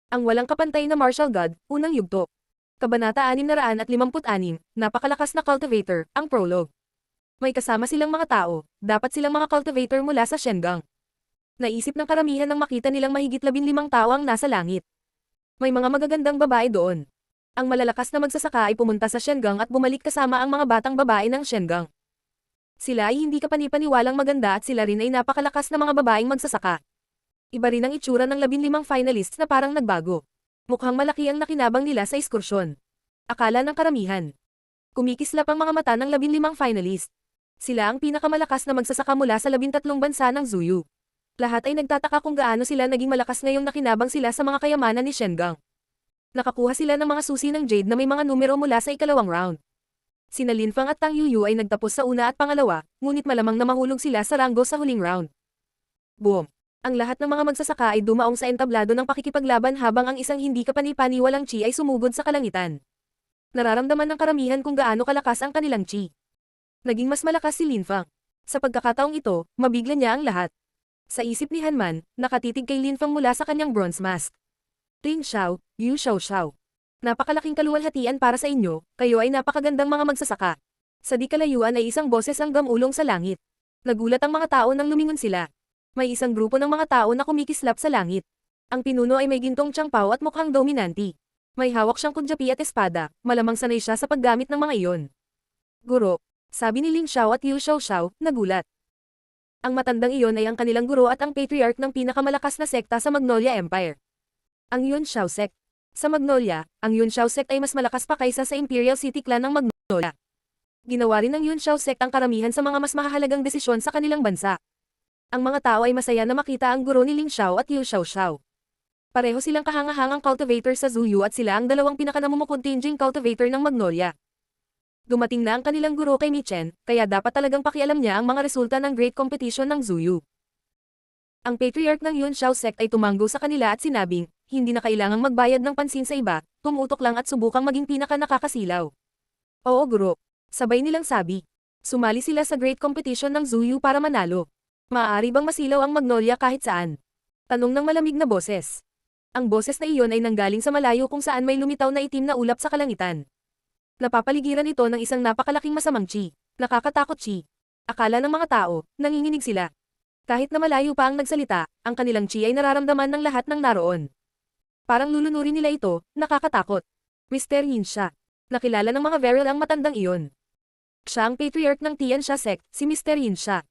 Ang walang kapantay na martial god, unang yugto. Kabanata 656, napakalakas na cultivator, ang prologue. May kasama silang mga tao, dapat silang mga cultivator mula sa Shengang. Naisip ng karamihan nang makita nilang mahigit 15 tao ang nasa langit. May mga magagandang babae doon. Ang malalakas na magsasaka ay pumunta sa Shengang at bumalik kasama ang mga batang babae ng Shengang. Sila ay hindi kapanipaniwalang maganda at sila rin ay napakalakas na mga babaeng magsasaka. Iba rin ang itsura ng 15 finalists na parang nagbago. Mukhang malaki ang nakinabang nila sa ekskursyon. Akala ng karamihan. Kumikislap ang mga mata ng 15 finalist. Sila ang pinakamalakas na magsasaka mula sa 13 bansa ng Zuyu. Lahat ay nagtataka kung gaano sila naging malakas ngayong nakinabang sila sa mga kayamanan ni Shengang. Nakakuha sila ng mga susi ng Jade na may mga numero mula sa ikalawang round. Sina Linfang at Tang Yuyu ay nagtapos sa una at pangalawa, ngunit malamang na mahulog sila sa ranggo sa huling round. Boom! Ang lahat ng mga magsasaka ay dumaong sa entablado ng pakikipaglaban habang ang isang hindi kapanipaniwalang chi ay sumugod sa kalangitan. Nararamdaman ng karamihan kung gaano kalakas ang kanilang chi. Naging mas malakas si Linfang. Sa pagkakataong ito, mabigla niya ang lahat. Sa isip ni Hanman, nakatitig kay Linfang mula sa kanyang bronze mask. Ling Xiao, Yu Xiao Xiao. Napakalaking kaluwalhatian para sa inyo, kayo ay napakagandang mga magsasaka. Sa di kalayuan ay isang boses ang gamulong sa langit. Nagulat ang mga tao nang lumingon sila. May isang grupo ng mga tao na kumikislap sa langit. Ang pinuno ay may gintong tsangpaw at mukhang dominanti. May hawak siyang kudyapi at espada, malamang sanay siya sa paggamit ng mga iyon. Guro, sabi ni Ling Xiao at Yu Xiao Xiao, nagulat. Ang matandang iyon ay ang kanilang guro at ang patriarch ng pinakamalakas na sekta sa Magnolia Empire. Ang Yun Xiao Sect. Sa Magnolia, ang Yun Xiao Sect ay mas malakas pa kaysa sa Imperial City Clan ng Magnolia. Ginawa rin ng Yun Xiao Sect ang karamihan sa mga mas mahahalagang desisyon sa kanilang bansa. Ang mga tao ay masaya na makita ang guro ni Ling Xiao at Yu Xiao Xiao. Pareho silang kahangahangang cultivator sa Zuyu at sila ang dalawang pinakanamumukuntinjing cultivator ng Magnolia. Dumating na ang kanilang guro kay Mi Chen, kaya dapat talagang pakialam niya ang mga resulta ng Great Competition ng Zuyu. Ang patriarch ng Yun Xiao Sect ay tumanggo sa kanila at sinabing, hindi na kailangang magbayad ng pansin sa iba, tumutok lang at subukang maging pinaka-nakakasilaw. Oo guro. Sabay nilang sabi. Sumali sila sa Great Competition ng Zuyu para manalo. Maaari bang masilaw ang Magnolia kahit saan? Tanong ng malamig na boses. Ang boses na iyon ay nanggaling sa malayo kung saan may lumitaw na itim na ulap sa kalangitan. Napapaligiran ito ng isang napakalaking masamang chi. Nakakatakot chi. Akala ng mga tao, nanginginig sila. Kahit na malayo pa ang nagsalita, ang kanilang chi ay nararamdaman ng lahat ng naroon. Parang lulunurin nila ito, nakakatakot. Mr. Yin siya. Nakilala ng mga Veril ang matandang iyon. Siya ang patriarch ng Tianxia Sect, si Mr. Yin siya.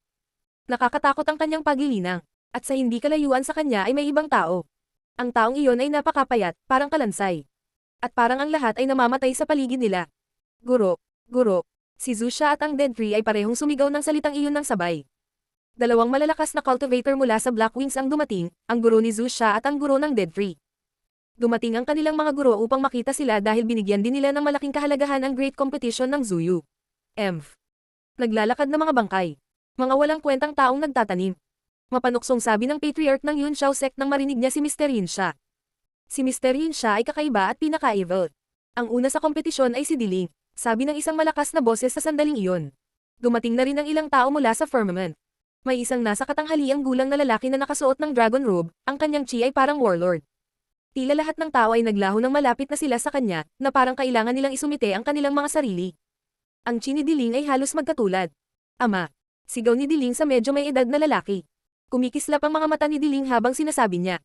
Nakakatakot ang kanyang pagilinang, at sa hindi kalayuan sa kanya ay may ibang tao. Ang taong iyon ay napakapayat, parang kalansay. At parang ang lahat ay namamatay sa paligid nila. Guro, si Zusha at ang Dead Tree ay parehong sumigaw ng salitang iyon ng sabay. Dalawang malalakas na cultivator mula sa Black Wings ang dumating, ang guro ni Zusha at ang guro ng Dead Tree. Dumating ang kanilang mga guro upang makita sila dahil binigyan din nila ng malaking kahalagahan ang Great Competition ng Zuyu. Naglalakad na mga bangkay. Mga walang kwentang taong nagtatanim. Mapanuksong sabi ng patriarch ng Yun Xiao Sect nang marinig niya si Mr. Yin siya. Si Mr. Yin siya ay kakaiba at pinaka-evil. Ang una sa kompetisyon ay si Diling, sabi ng isang malakas na boses sa sandaling iyon. Dumating na rin ang ilang tao mula sa firmament. May isang nasa katanghaliang gulang na lalaki na nakasuot ng dragon robe, ang kanyang chi ay parang warlord. Tila lahat ng tao ay naglaho ng malapit na sila sa kanya, na parang kailangan nilang isumite ang kanilang mga sarili. Ang chi ni Diling ay halos magkatulad. Ama. Sigaw ni Diling sa medyo may edad na lalaki. Kumikislap ang mga mata ni Diling habang sinasabi niya.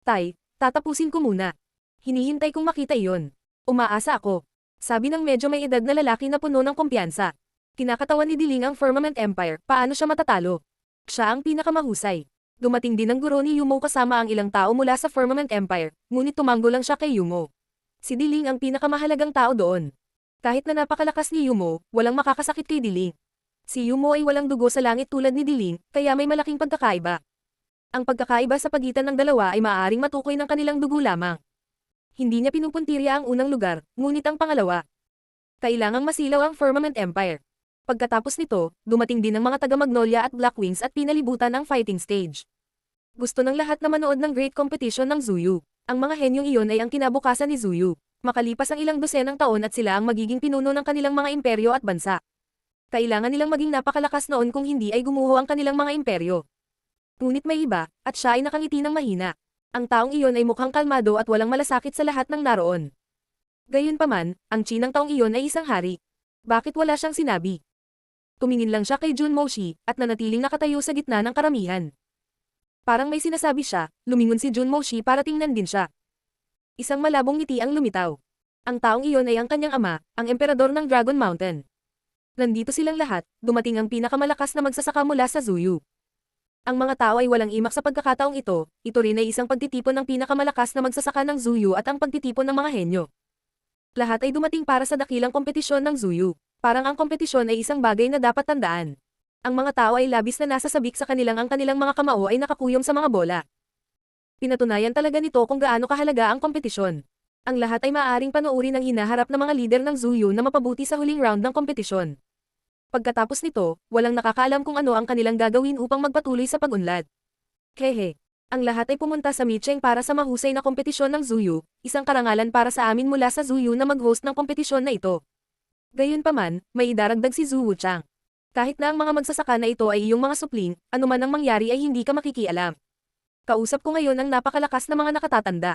Tay, tatapusin ko muna. Hinihintay kong makita iyon. Umaasa ako. Sabi ng medyo may edad na lalaki na puno ng kumpiyansa. Kinakatawan ni Diling ang Firmament Empire, paano siya matatalo? Siya ang pinakamahusay. Dumating din ang guro ni Yumo kasama ang ilang tao mula sa Firmament Empire, ngunit tumanggo lang siya kay Yumo. Si Diling ang pinakamahalagang tao doon. Kahit na napakalakas ni Yumo, walang makakasakit kay Diling. Si Yumo ay walang dugo sa langit tulad ni Diling, kaya may malaking pagkakaiba. Ang pagkakaiba sa pagitan ng dalawa ay maaaring matukoy ng kanilang dugo lamang. Hindi niya pinupuntirya ang unang lugar, ngunit ang pangalawa. Kailangang masilaw ang Firmament Empire. Pagkatapos nito, dumating din ang mga taga-Magnolia at Black Wings at pinalibutan ang fighting stage. Gusto ng lahat na manood ng Great Competition ng Zuyu. Ang mga henyong iyon ay ang kinabukasan ni Zuyu. Makalipas ang ilang dosenang taon at sila ang magiging pinuno ng kanilang mga imperyo at bansa. Kailangan nilang maging napakalakas noon kung hindi ay gumuho ang kanilang mga imperyo. Ngunit may iba, at siya ay nakangiti ng mahina. Ang taong iyon ay mukhang kalmado at walang malasakit sa lahat ng naroon. Gayunpaman, ang Chinang taong iyon ay isang hari. Bakit wala siyang sinabi? Tumingin lang siya kay Jun Moshi, at nanatiling nakatayo sa gitna ng karamihan. Parang may sinasabi siya, lumingon si Jun Moshi para tingnan din siya. Isang malabong ngiti ang lumitaw. Ang taong iyon ay ang kanyang ama, ang emperador ng Dragon Mountain. Nandito silang lahat, dumating ang pinakamalakas na magsasaka mula sa Zuyu. Ang mga tao ay walang imak sa pagkakataong ito rin ay isang pagtitipon ng pinakamalakas na magsasaka ng Zuyu at ang pagtitipon ng mga henyo. Lahat ay dumating para sa dakilang kompetisyon ng Zuyu. Parang ang kompetisyon ay isang bagay na dapat tandaan. Ang mga tao ay labis na nasasabik sa kanilang mga kamao ay nakakuyom sa mga bola. Pinatunayan talaga nito kung gaano kahalaga ang kompetisyon. Ang lahat ay maaaring panoorin ng hinaharap na mga lider ng Zuyu na mapabuti sa huling round ng kompetisyon. Pagkatapos nito, walang nakakaalam kung ano ang kanilang gagawin upang magpatuloy sa pag-unlad. Hehe. Ang lahat ay pumunta sa Micheng para sa mahusay na kompetisyon ng Zuyu, isang karangalan para sa amin mula sa Zuyu na mag-host ng kompetisyon na ito. Gayunpaman, may idaragdag si Zhu Wuchang. Kahit na ang mga magsasaka na ito ay iyong mga supling, anuman ang mangyari ay hindi ka makikialam. Kausap ko ngayon ang napakalakas na mga nakatatanda.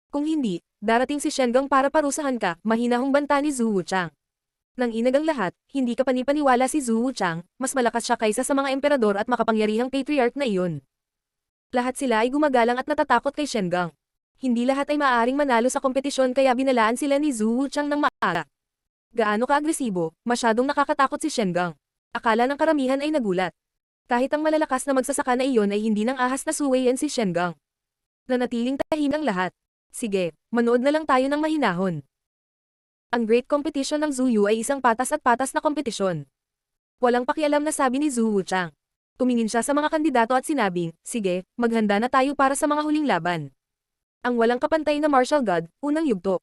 Kung hindi, darating si Shengang para parusahan ka, mahinahong banta ni Zhu Wuchang. Nang inagang lahat, hindi ka panipaniwala si Zhu Wuchang, mas malakas siya kaysa sa mga emperador at makapangyarihang patriarch na iyon. Lahat sila ay gumagalang at natatakot kay Shengang. Hindi lahat ay maaaring manalo sa kompetisyon kaya binalaan sila ni Zhu Wuchang ng maaga. Gaano ka-agresibo, masyadong nakakatakot si Shengang. Akala ng karamihan ay nagulat. Kahit ang malalakas na magsasaka na iyon ay hindi nang ahas na suwayan si Shengang. Nanatiling tahimik ang lahat. Sige, manood na lang tayo ng mahinahon. Ang Great Competition ng Zuyu ay isang patas at patas na kompetisyon. Walang pakialam na sabi ni Zhu Wuchang. Tumingin siya sa mga kandidato at sinabing, sige, maghanda na tayo para sa mga huling laban. Ang walang kapantay na martial god, unang yugto.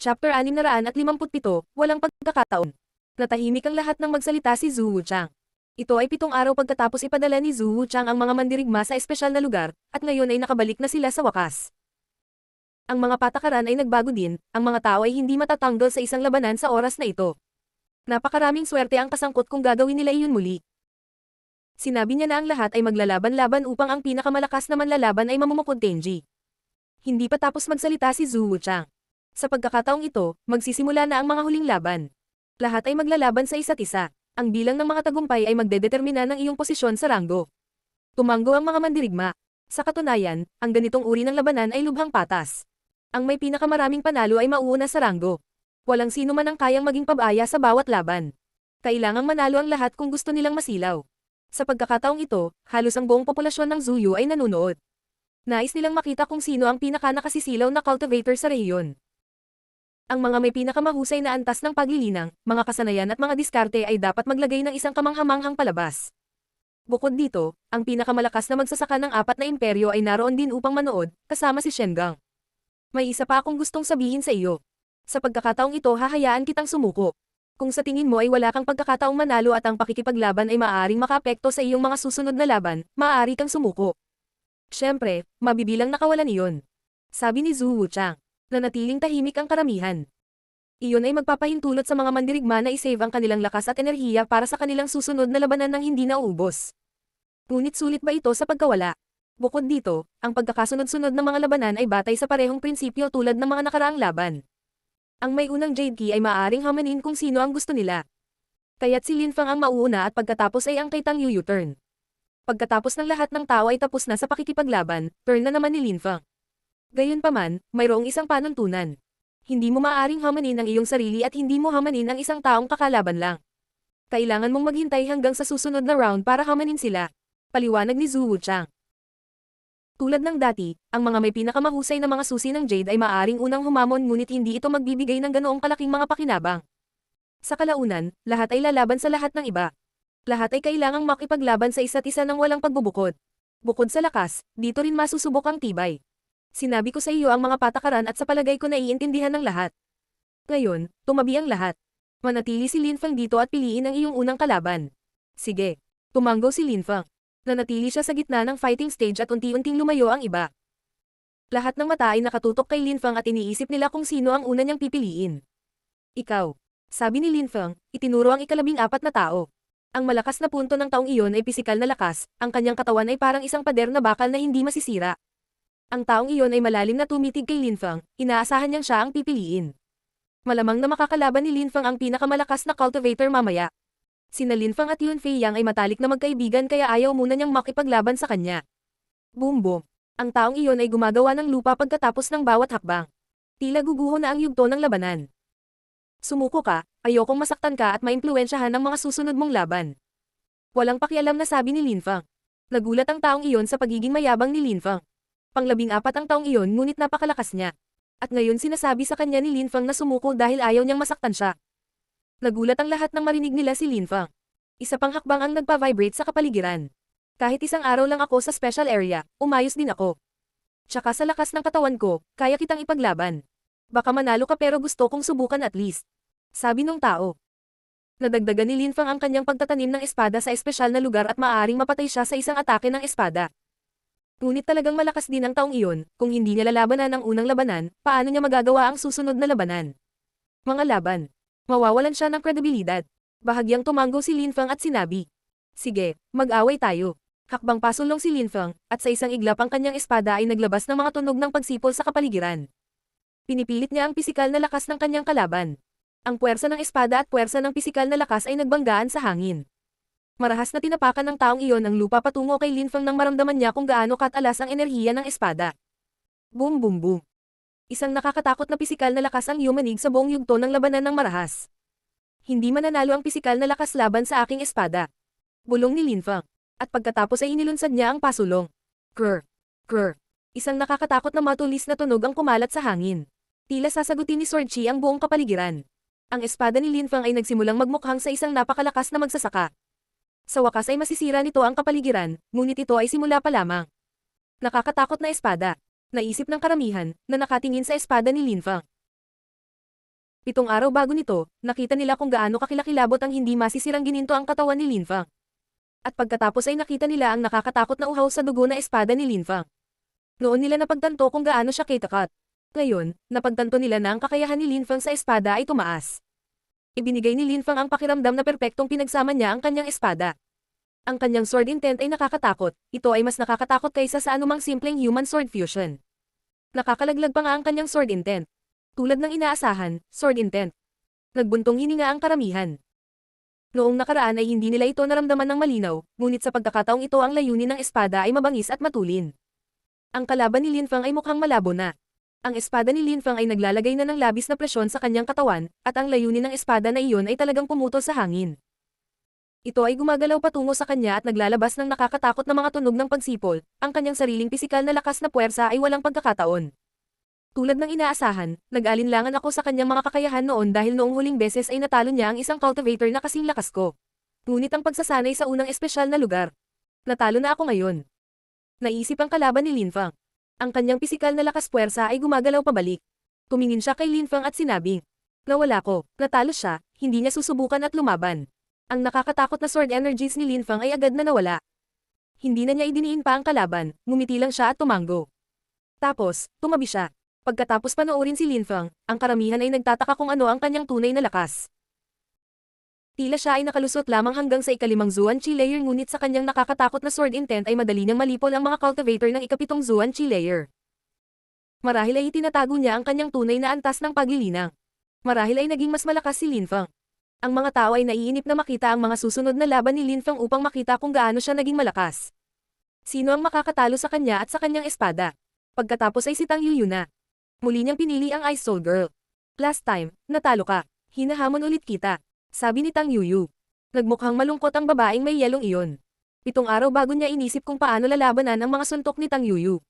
Chapter 657, walang pagkakataon. Natahimik ang lahat nang magsalita si Zhu Wuchang. Ito ay 7 araw pagkatapos ipadala ni Zhu Wuchang ang mga mandirigma sa espesyal na lugar, at ngayon ay nakabalik na sila sa wakas. Ang mga patakaran ay nagbago din, ang mga tao ay hindi matatanggol sa isang labanan sa oras na ito. Napakaraming swerte ang kasangkot kung gagawin nila iyon muli. Sinabi niya na ang lahat ay maglalaban-laban upang ang pinakamalakas na manlalaban ay mamumukod Tenji. Hindi pa tapos magsalita si Zhu Wuchang. Sa pagkakataong ito, magsisimula na ang mga huling laban. Lahat ay maglalaban sa isa't isa. Ang bilang ng mga tagumpay ay magdedetermina ng iyong posisyon sa ranggo. Tumanggo ang mga mandirigma. Sa katunayan, ang ganitong uri ng labanan ay lubhang patas. Ang may pinakamaraming panalo ay mauuna sa ranggo. Walang sino man ang kayang maging pabaya sa bawat laban. Kailangang manalo ang lahat kung gusto nilang masilaw. Sa pagkakataong ito, halos ang buong populasyon ng Zuyu ay nanunood. Nais nilang makita kung sino ang pinaka-nakasisilaw na cultivator sa rehiyon. Ang mga may pinakamahusay na antas ng paglilinang, mga kasanayan at mga diskarte ay dapat maglagay ng isang kamanghamanghang palabas. Bukod dito, ang pinakamalakas na magsasaka ng 4 na imperyo ay naroon din upang manood, kasama si Shengang. May isa pa akong gustong sabihin sa iyo. Sa pagkakataong ito hahayaan kitang sumuko. Kung sa tingin mo ay wala kang pagkakataong manalo at ang pakikipaglaban ay maaaring makaapekto sa iyong mga susunod na laban, maaari kang sumuko. Siyempre, mabibilang nakawalan iyon. Sabi ni Zhu Wuchang. Nanatiling tahimik ang karamihan. Iyon ay magpapahintulot sa mga mandirigma na isave ang kanilang lakas at enerhiya para sa kanilang susunod na labanan ng hindi nauubos. Ngunit sulit ba ito sa pagkawala? Bukod dito, ang pagkakasunod-sunod ng mga labanan ay batay sa parehong prinsipyo tulad ng mga nakaraang laban. Ang may unang Jade Key ay maaaring hamanin kung sino ang gusto nila. Kaya't si Lin Fang ang mauuna at pagkatapos ay ang kay Tang Yu U-turn. Pagkatapos ng lahat ng tao ay tapos na sa pakikipaglaban, turn na naman ni Lin Fang. Gayunpaman, mayroong isang panuntunan. Hindi mo maaaring hamanin ang iyong sarili at hindi mo hamanin ang isang taong kakalaban lang. Kailangan mong maghintay hanggang sa susunod na round para hamanin sila. Paliwanag ni Zhu Wuchang. Tulad ng dati, ang mga may pinakamahusay na mga susi ng Jade ay maaaring unang humamon ngunit hindi ito magbibigay ng ganoong kalaking mga pakinabang. Sa kalaunan, lahat ay lalaban sa lahat ng iba. Lahat ay kailangang makipaglaban sa isa't isa ng walang pagbubukod. Bukod sa lakas, dito rin masusubok ang tibay. Sinabi ko sa iyo ang mga patakaran at sa palagay ko naiintindihan ng lahat. Ngayon, tumabi ang lahat. Manatili si Lin Fang dito at piliin ang iyong unang kalaban. Sige. Tumanggo si Lin Fang. Nanatili siya sa gitna ng fighting stage at unti-unting lumayo ang iba. Lahat ng mata ay nakatutok kay Lin Fang at iniisip nila kung sino ang una niyang pipiliin. Ikaw. Sabi ni Lin Fang, itinuro ang 14 na tao. Ang malakas na punto ng taong iyon ay pisikal na lakas, ang kanyang katawan ay parang isang pader na bakal na hindi masisira. Ang taong iyon ay malalim na tumitig kay Lin Feng, inaasahan niyang siya ang pipiliin. Malamang na makakalaban ni Lin Feng ang pinakamalakas na cultivator mamaya. Sina Lin Feng at Yun Fei Yang ay matalik na magkaibigan kaya ayaw muna niyang makipaglaban sa kanya. Boom boom. Ang taong iyon ay gumagawa ng lupa pagkatapos ng bawat hakbang. Tila guguho na ang yugto ng labanan. Sumuko ka, ayokong masaktan ka at maimpluwensyahan ng mga susunod mong laban. Walang pakialam na sabi ni Lin Feng. Nagulat ang taong iyon sa pagiging mayabang ni Lin Feng. Pang-14 ang taong iyon ngunit napakalakas niya. At ngayon sinasabi sa kanya ni Lin Feng na sumuko dahil ayaw niyang masaktan siya. Nagulat ang lahat nang marinig nila si Lin Feng. Isa pang hakbang ang nagpa-vibrate sa kapaligiran. Kahit isang araw lang ako sa special area, umayos din ako. Tsaka sa lakas ng katawan ko, kaya kitang ipaglaban. Baka manalo ka pero gusto kong subukan at least. Sabi nung tao. Nadagdagan ni Lin Feng ang kanyang pagtatanim ng espada sa espesyal na lugar at maaaring mapatay siya sa isang atake ng espada. Ngunit talagang malakas din ang taong iyon, kung hindi niya lalabanan ang unang labanan, paano niya magagawa ang susunod na labanan? Mga laban. Mawawalan siya ng kredibilidad. Bahagyang tumango si Lin Feng at sinabi. Sige, mag-away tayo. Hakbang pasulong si Lin Feng, at sa isang iglap ang kanyang espada ay naglabas ng mga tunog ng pagsipol sa kapaligiran. Pinipilit niya ang pisikal na lakas ng kanyang kalaban. Ang puwersa ng espada at puwersa ng pisikal na lakas ay nagbanggaan sa hangin. Marahas na tinapakan ng taong iyon ang lupa patungo kay Lin Feng nang maramdaman niya kung gaano katalas ang enerhiya ng espada. Boom boom boom. Isang nakakatakot na pisikal na lakas ang yumanig sa buong yugto ng labanan ng marahas. Hindi mananalo ang pisikal na lakas laban sa aking espada. Bulong ni Lin Feng. At pagkatapos ay inilunsad niya ang pasulong. Krr. Krr. Isang nakakatakot na matulis na tunog ang kumalat sa hangin. Tila sasagutin ni Sword Chi ang buong kapaligiran. Ang espada ni Lin Feng ay nagsimulang magmukhang sa isang napakalakas na magsasaka. Sa wakas ay masisira nito ang kapaligiran, ngunit ito ay simula pa lamang. Nakakatakot na espada. Naisip ng karamihan, na nakatingin sa espada ni Lin Feng. 7 araw bago nito, nakita nila kung gaano kakilakilabot ang hindi masisirang gininto ang katawan ni Lin Feng. At pagkatapos ay nakita nila ang nakakatakot na uhaw sa dugo na espada ni Lin Feng. Noon nila napagtanto kung gaano siya katakat. Ngayon, napagtanto nila na ang kakayahan ni Lin Feng sa espada ay tumaas. Ibinigay ni Lin Feng ang pakiramdam na perpektong pinagsama niya ang kanyang espada. Ang kanyang sword intent ay nakakatakot, ito ay mas nakakatakot kaysa sa anumang simpleng human sword fusion. Nakakalaglag pa nga ang kanyang sword intent. Tulad ng inaasahan, sword intent. Nagbuntong hininga ang karamihan. Noong nakaraan ay hindi nila ito naramdaman ng malinaw, ngunit sa pagkakataong ito ang layunin ng espada ay mabangis at matulin. Ang kalaban ni Lin Feng ay mukhang malabo na. Ang espada ni Lin Feng ay naglalagay na ng labis na presyon sa kanyang katawan, at ang layunin ng espada na iyon ay talagang pumutol sa hangin. Ito ay gumagalaw patungo sa kanya at naglalabas ng nakakatakot na mga tunog ng pagsipol, ang kanyang sariling pisikal na lakas na puwersa ay walang pagkakataon. Tulad ng inaasahan, nag-alinlangan ako sa kanyang mga kakayahan noon dahil noong huling beses ay natalo niya ang isang cultivator na kasing lakas ko. Ngunit ang pagsasanay sa unang espesyal na lugar. Natalo na ako ngayon. Naisip ang kalaban ni Lin Feng. Ang kanyang pisikal na lakas puwersa ay gumagalaw pabalik. Tumingin siya kay Lin Feng at sinabi. Nawala ko, natalo siya, hindi niya susubukan at lumaban. Ang nakakatakot na sword energies ni Lin Feng ay agad na nawala. Hindi na niya idiniin pa ang kalaban, ngumiti lang siya at tumango. Tapos, tumabi siya. Pagkatapos panoorin si Lin Feng, ang karamihan ay nagtataka kung ano ang kanyang tunay na lakas. Tila siya ay nakalusot lamang hanggang sa ika-5 Zuan Chi layer ngunit sa kanyang nakakatakot na sword intent ay madali niyang malipol ang mga cultivator ng ika-7 Zuan Chi layer. Marahil ay itinatago niya ang kanyang tunay na antas ng paglilinang. Marahil ay naging mas malakas si Lin Feng. Ang mga tao ay naiinip na makita ang mga susunod na laban ni Lin Feng upang makita kung gaano siya naging malakas. Sino ang makakatalo sa kanya at sa kanyang espada? Pagkatapos ay si Tang Yuyu na. Muli niyang pinili ang Ice Soul Girl. Last time, natalo ka. Hinahamon ulit kita. Sabi ni Tang Yuyu. Nagmukhang malungkot ang babaeng may yelong iyon. 7 araw bago niya inisip kung paano lalabanan ang mga suntok ni Tang Yuyu.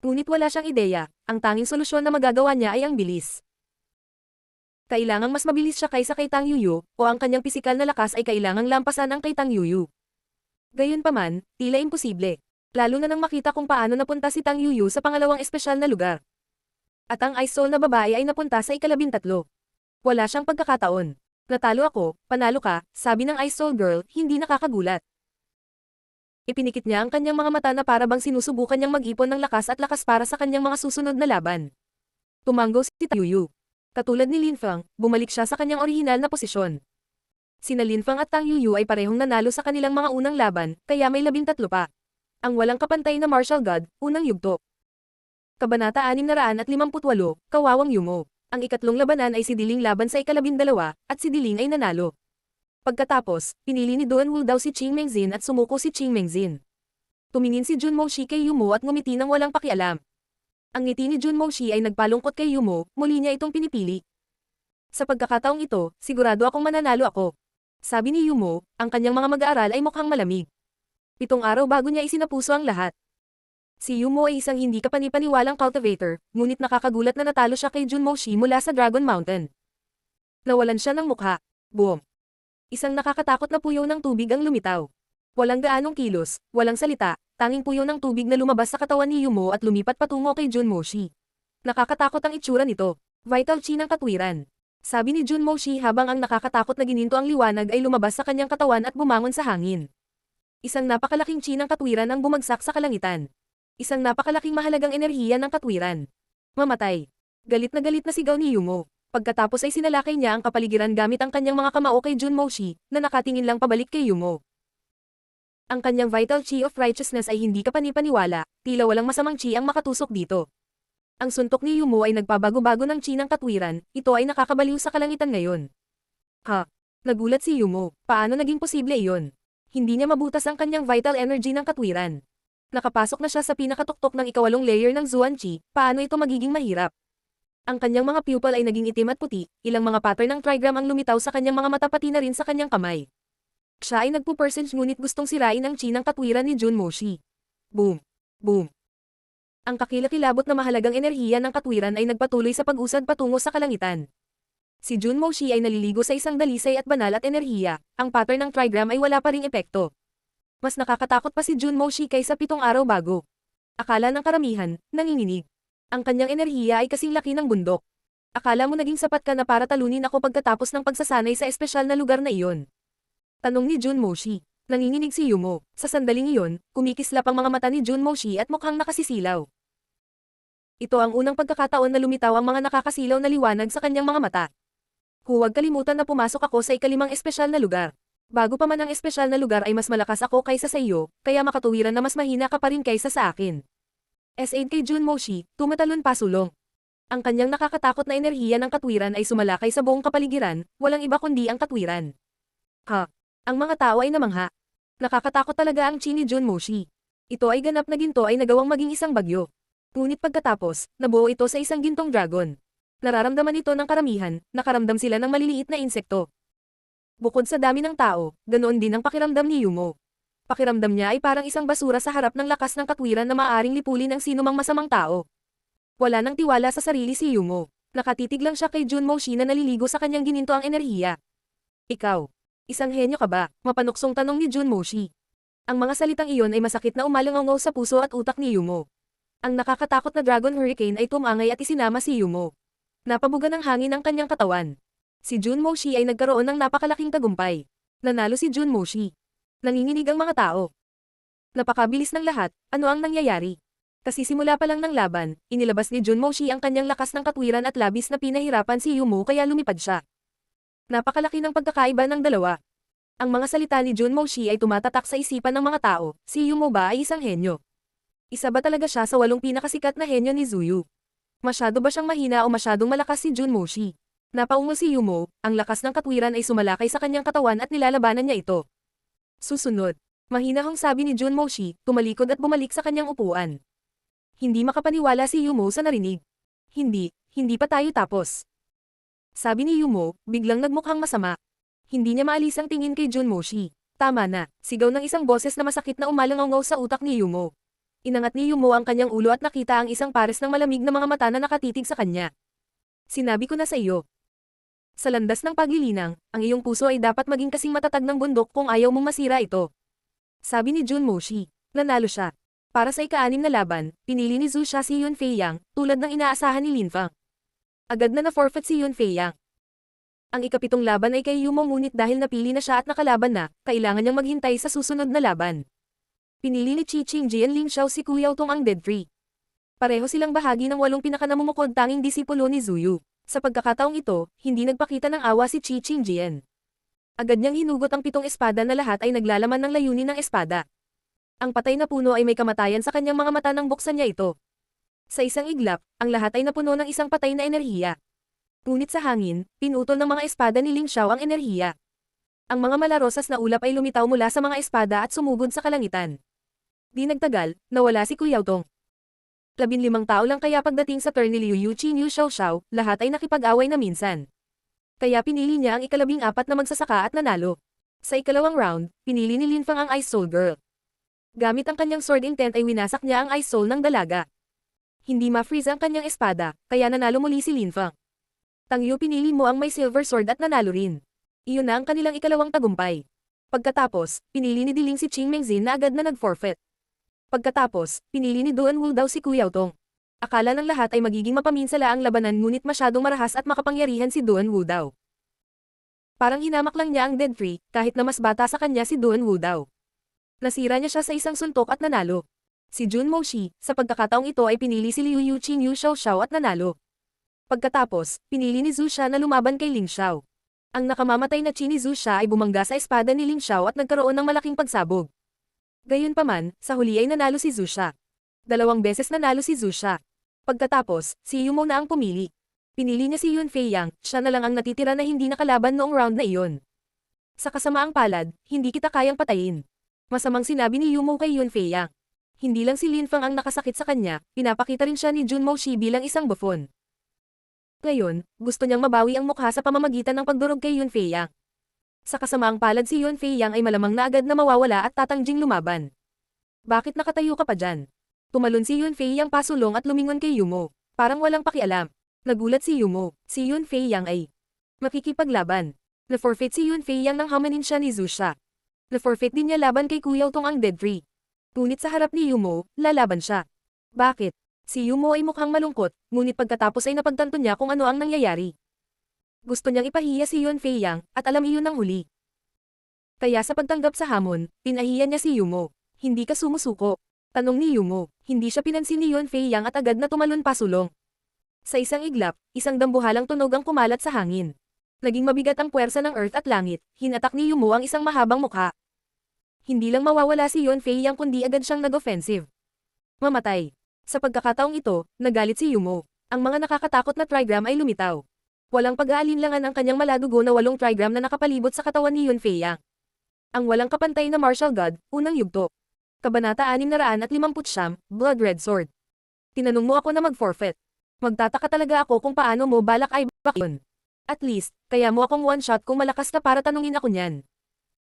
Ngunit wala siyang ideya, ang tanging solusyon na magagawa niya ay ang bilis. Kailangang mas mabilis siya kaysa kay Tang Yuyu, o ang kanyang pisikal na lakas ay kailangang lampasan ang kay Tang Yuyu. Gayunpaman, tila imposible. Lalo na nang makita kung paano napunta si Tang Yuyu sa pangalawang espesyal na lugar. At ang Ice Soul na babae ay napunta sa ika-13. Wala siyang pagkakataon. Natalo ako, panalo ka, sabi ng Ice Soul Girl, hindi nakakagulat. Ipinikit niya ang kanyang mga mata na para bang sinusubukan niyang mag-ipon ng lakas at lakas para sa kanyang mga susunod na laban. Tumango si Tang Yuyu. Katulad ni Lin Feng, bumalik siya sa kanyang orihinal na posisyon. Sina Lin Feng at Tang Yuyu ay parehong nanalo sa kanilang mga unang laban, kaya may 13 pa. Ang walang kapantay na martial god, unang yugto. Kabanata 658, Kawawang Yumo. Ang ikatlong labanan ay si Diling laban sa ikalabindalawa, at si Diling ay nanalo. Pagkatapos, pinili ni Duan Wu daw si Qing Mengzin at sumuko si Qing Mengzin. Tumingin si Jun Moshi kay Yumo at ngumiti ng walang pakialam. Ang ngiti ni Jun Moshi ay nagpalungkot kay Yumo, muli niya itong pinipili. Sa pagkakataong ito, sigurado akong mananalo ako. Sabi ni Yumo, ang kanyang mga mag-aaral ay mukhang malamig. 7 araw bago niya isinapuso ang lahat. Si Yumo ay isang hindi kapanipaniwalang cultivator, ngunit nakakagulat na natalo siya kay Jun Moshi mula sa Dragon Mountain. Nawalan siya ng mukha. Boom! Isang nakakatakot na puyaw ng tubig ang lumitaw. Walang gaanong kilos, walang salita, tanging puyaw ng tubig na lumabas sa katawan ni Yumo at lumipat patungo kay Jun Moshi. Nakakatakot ang itsura nito. Vital Chi ng katwiran. Sabi ni Jun Moshi habang ang nakakatakot na gininto ang liwanag ay lumabas sa kanyang katawan at bumangon sa hangin. Isang napakalaking chi ng katwiran ang bumagsak sa kalangitan. Isang napakalaking mahalagang enerhiya ng katwiran. Mamatay. Galit na sigaw ni Yumo. Pagkatapos ay sinalakay niya ang kapaligiran gamit ang kanyang mga kamao kay Jun Moshi, na nakatingin lang pabalik kay Yumo. Ang kanyang Vital Chi of Righteousness ay hindi kapanipaniwala, tila walang masamang chi ang makatusok dito. Ang suntok ni Yumo ay nagpabago-bago ng chi ng katwiran, ito ay nakakabaliw sa kalangitan ngayon. Ha? Nagulat si Yumo, paano naging posible iyon? Hindi niya mabutas ang kanyang vital energy ng katwiran. Nakapasok na siya sa pinakatuktok ng ikawalong layer ng Zuan Chi, paano ito magiging mahirap? Ang kanyang mga pupil ay naging itim at puti, ilang mga pattern ng trigram ang lumitaw sa kanyang mga mata pati na rin sa kanyang kamay. Siya ay nagpo-percentage ngunit gustong sirain ang chi ng katwiran ni Jun Moshi. Boom! Boom! Ang kakilakilabot na mahalagang enerhiya ng katwiran ay nagpatuloy sa pag-usad patungo sa kalangitan. Si Jun Moshi ay naliligo sa isang dalisay at banal at enerhiya, ang pattern ng trigram ay wala pa ring epekto. Mas nakakatakot pa si Jun Moshi kaysa 7 araw bago. Akala ng karamihan, nanginginig. Ang kanyang enerhiya ay kasing laki ng bundok. Akala mo naging sapat ka na para talunin ako pagkatapos ng pagsasanay sa espesyal na lugar na iyon? Tanong ni Jun Moshi. Nanginginig si Yumo. Sa sandaling iyon, kumikislap ang mga mata ni Jun Moshi at mukhang nakasisilaw. Ito ang unang pagkakataon na lumitaw ang mga nakakasilaw na liwanag sa kanyang mga mata. Huwag kalimutan na pumasok ako sa ikalimang espesyal na lugar. Bago pa man ang espesyal na lugar ay mas malakas ako kaysa sa iyo, kaya makatuwiran na mas mahina ka pa rin kaysa sa akin. S8 kay Jun Moshi, tumatalon pasulong. Ang kanyang nakakatakot na enerhiya ng katwiran ay sumalakay sa buong kapaligiran, walang iba kundi ang katwiran. Ha? Ang mga tao ay namangha. Nakakatakot talaga ang chi ni Jun Moshi. Ito ay ganap na ginto ay nagawang maging isang bagyo. Ngunit pagkatapos, nabuo ito sa isang gintong dragon. Nararamdaman ito ng karamihan, nakaramdam sila ng maliliit na insekto. Bukod sa dami ng tao, ganoon din ang pakiramdam ni Yumo. Pakiramdam niya ay parang isang basura sa harap ng lakas ng katwiran na maaaring lipulin ng sinumang masamang tao. Wala nang tiwala sa sarili si Yumo. Nakatitig lang siya kay Jun Moshi na naliligo sa kanyang gininto ang enerhiya. Ikaw, isang henyo ka ba? Mapanuksong tanong ni Jun Moshi. Ang mga salitang iyon ay masakit na umalangaw sa puso at utak ni Yumo. Ang nakakatakot na Dragon Hurricane ay tumangay at isinama si Yumo. Napabuga ng hangin ang kanyang katawan. Si Jun Moshi ay nagkaroon ng napakalaking tagumpay. Nanalo si Jun Moshi. Nanginginig ang mga tao. Napakabilis ng lahat, ano ang nangyayari? Kasisimula pa lang ng laban, inilabas ni Jun Moshi ang kanyang lakas ng katwiran at labis na pinahirapan si Yumo kaya lumipad siya. Napakalaki ng pagkakaiba ng dalawa. Ang mga salita ni Jun Moshi ay tumatatak sa isipan ng mga tao, si Yumo ba ay isang henyo? Isa ba talaga siya sa 8 pinakasikat na henyo ni Zuyu? Masyado ba siyang mahina o masyadong malakas si Jun Moshi? Napaungol si Yumo, ang lakas ng katwiran ay sumalakay sa kanyang katawan at nilalabanan niya ito. Susunod, mahinahong sabi ni Jun Moshi, tumalikod at bumalik sa kanyang upuan. Hindi makapaniwala si Yumo sa narinig. Hindi pa tayo tapos. Sabi ni Yumo, biglang nagmukhang masama. Hindi niya maalis ang tingin kay Jun Moshi. Tama na, sigaw ng isang boses na masakit na umalangaw sa utak ni Yumo. Inangat ni Yumo ang kanyang ulo at nakita ang isang pares ng malamig na mga mata na nakatitig sa kanya. Sinabi ko na sa iyo. Sa landas ng paglilinang, ang iyong puso ay dapat maging kasing matatag ng bundok kung ayaw mong masira ito. Sabi ni Jun Moshi. Nanalo siya. Para sa ika-6 na laban, pinili ni Zhu Xia si Yun Feiyang, tulad ng inaasahan ni Lin Fang. Agad na na-forfeit si Yun Feiyang. Ang ika-7 laban ay kay Yumo ngunit dahil napili na siya at nakalaban na, kailangan niyang maghintay sa susunod na laban. Pinili ni Qi Qingji at Ling Xiao si Kuyao Tong ang Dead Tree. Pareho silang bahagi ng 8 pinakanamumukod tanging disipulo ni Zuyu. Sa pagkakataong ito, hindi nagpakita ng awa si Qi Qingjian. Agad niyang hinugot ang 7 espada na lahat ay naglalaman ng layunin ng espada. Ang patay na puno ay may kamatayan sa kanyang mga mata nang buksan niya ito. Sa isang iglap, ang lahat ay napuno ng isang patay na enerhiya. Ngunit sa hangin, pinutol ng mga espada ni Ling Xiao ang enerhiya. Ang mga malarosas na ulap ay lumitaw mula sa mga espada at sumugod sa kalangitan. Di nagtagal, nawala si Kuyaw Tong. 15 tao lang kaya pagdating sa turn ni Liu Yuqi Liu Xiaoxiao, lahat ay nakipag-away na minsan. Kaya pinili niya ang ika-14 na magsasaka at nanalo. Sa ikalawang round, pinili ni Lin Feng ang Ice Soul Girl. Gamit ang kanyang sword intent ay winasak niya ang Ice Soul ng dalaga. Hindi ma-freeze ang kanyang espada, kaya nanalo muli si Lin Feng. Tang Yu pinili mo ang may silver sword at nanalo rin. Iyon na ang kanilang ikalawang tagumpay. Pagkatapos, pinili ni Diling si Qing Mengzin na agad na nag-forfeit. Pagkatapos, pinili ni Duan Wu daw si Kuyaw Tong. Akala ng lahat ay magiging mapaminsala ang labanan ngunit masyadong marahas at makapangyarihan si Duan Wu daw. Parang hinamak lang niya ang dead tree, kahit na mas bata sa kanya si Duan Wu daw. Nasira niya siya sa isang suntok at nanalo. Si Jun Moshi, sa pagkakataong ito ay pinili si Liu Yuqi Liu Xiaoxiao at nanalo. Pagkatapos, pinili ni Zhu Xia na lumaban kay Ling Xiao. Ang nakamamatay na chi ni Zhu Xia ay bumangga sa espada ni Ling Xiao at nagkaroon ng malaking pagsabog. Gayunpaman, sa huli ay nanalo si Zhu Xia. 2 beses nanalo si Zhu Xia. Pagkatapos, si Yumo na ang pumili. Pinili niya si Yun Fei Yang, siya na lang ang natitira na hindi nakalaban noong round na iyon. Sa kasamaang palad, hindi kita kayang patayin. Masamang sinabi ni Yumo kay Yun Fei Yang. Hindi lang si Lin Feng ang nakasakit sa kanya, pinapakita rin siya ni Jun Moshi bilang isang buffon. Ngayon, gusto niyang mabawi ang mukha sa pamamagitan ng pagdurog kay Yun Fei Yang. Sa kasamaang palad si Yun Fei Yang ay malamang na agad na mawawala at tatangjing lumaban. Bakit nakatayo ka pa dyan? Tumalon si Yun Fei Yang pasulong at lumingon kay Yumo. Parang walang pakialam. Nagulat si Yumo. Si Yun Fei Yang ay makikipaglaban. Na-forfeit si Yun Fei Yang nang hamanin siya ni Zhu Xia. Na-forfeit din niya laban kay Kuyaw Tong ang dead tree. Ngunit sa harap ni Yumo, lalaban siya. Bakit? Si Yumo ay mukhang malungkot, ngunit pagkatapos ay napagtanto niya kung ano ang nangyayari. Gusto niyang ipahiya si Yun Fei Yang, at alam iyon ng huli. Kaya sa pagtanggap sa hamon, pinahiya niya si Yumo. Hindi ka sumusuko. Tanong ni Yumo. Hindi siya pinansin ni Yun Fei Yang at agad na tumalon pasulong. Sa isang iglap, isang dambuhalang tunog ang kumalat sa hangin. Naging mabigat ang puwersa ng earth at langit, hinatak ni Yumo ang isang mahabang mukha. Hindi lang mawawala si Yun Fei Yang kundi agad siyang nag-offensive. Mamatay. Sa pagkakataong ito, nagalit si Yumo. Ang mga nakakatakot na trigram ay lumitaw. Walang pag-aalinlangan ang kanyang maladugo na 8 trigram na nakapalibot sa katawan ni Yun Fei Yang. Ang walang kapantay na martial god, unang yugto. Kabanata 659, Blood Red Sword. Tinanong mo ako na mag-forfeit. Magtataka talaga ako kung paano mo balak ay bakyon. At least, kaya mo akong one-shot kung malakas ka para tanungin ako niyan.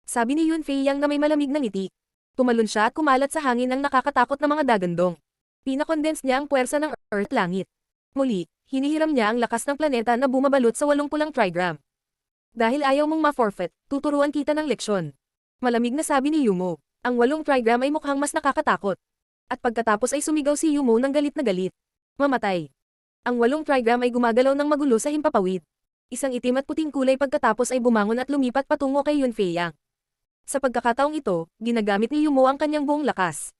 Sabi ni Yun Fei Yang na may malamig na ngiti. Tumalon siya at kumalat sa hangin ang nakakatakot na mga dagandong. Pinakondense niya ang puwersa ng earth langit. Muli, hinihiram niya ang lakas ng planeta na bumabalot sa 8 pulang trigram. Dahil ayaw mong ma-forfeit, tuturuan kita ng leksyon. Malamig na sabi ni Yumo. Ang 8 trigram ay mukhang mas nakakatakot. At pagkatapos ay sumigaw si Yumo ng galit na galit. Mamatay. Ang 8 trigram ay gumagalaw ng magulo sa himpapawid. Isang itim at puting kulay pagkatapos ay bumangon at lumipat patungo kay Yun Fei Yang. Sa pagkakataong ito, ginagamit ni Yumo ang kanyang buong lakas.